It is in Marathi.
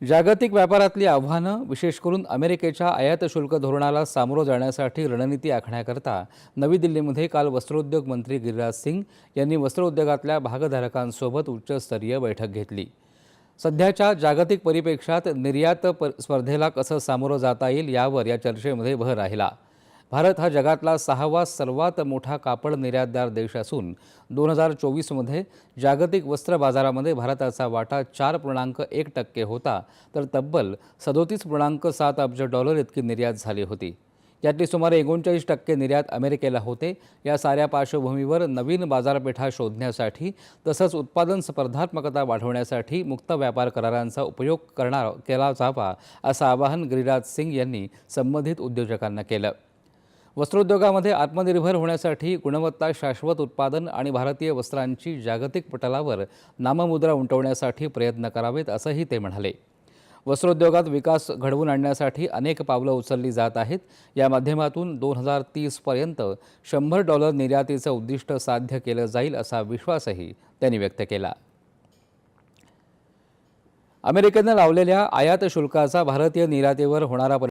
जागतिक व्यापारातली आव्हानं, विशेष करून अमेरिकेच्या आयात शुल्क धोरणाला सामोरं जाण्यासाठी रणनीती आखण्याकरता नवी दिल्लीमध्ये काल वस्त्रोद्योग मंत्री गिरिराज सिंग यांनी वस्त्रोद्योगातल्या भागधारकांसोबत उच्चस्तरीय बैठक घेतली। सध्याच्या जागतिक परिप्रेक्ष्यात निर्यात स्पर्धेला कसं सामोरं जाता येईल यावर या चर्चेमध्ये भर राहिला। भारत हा जगातला 6वा सर्वात मोठा कापड निर्यातदार देश असून 2024मध्ये जागतिक वस्त्र बाजारामध्ये भारताचा वाटा 4.1% होता, तर तब्बल $37.7 अब्ज इतकी निर्यात झाली होती। यातली सुमारे 39% निर्यात अमेरिकेला होते। या साऱ्या पार्श्वभूमीवर नवीन बाजारपेठा शोधण्यासाठी तसंच उत्पादन स्पर्धात्मकता वाढवण्यासाठी मुक्त व्यापार करारांचा उपयोग केला जावा असं आवाहन गिरिराज सिंग यांनी संबंधित उद्योजकांना केलं। वस्त्रोद्योगामध्ये आत्मनिर्भर होण्यासाठी गुणवत्ता, शाश्वत उत्पादन आणि भारतीय वस्त्रांची जागतिक पटलावर नाममुद्रा उमटवण्यासाठी प्रयत्न करावेत असंही ते म्हणाले। वस्त्रोद्योगात विकास घडवून आणण्यासाठी अनेक पावलं उचलली जात आहेत। या माध्यमातून 2030 पर्यंत $100 निर्यातीचं उद्दिष्ट साध्य केलं जाईल असा विश्वासही त्यांनी व्यक्त केला। अमेरिकेनं लावलेल्या आयात शुल्काचा भारतीय निर्यातीवर होणारा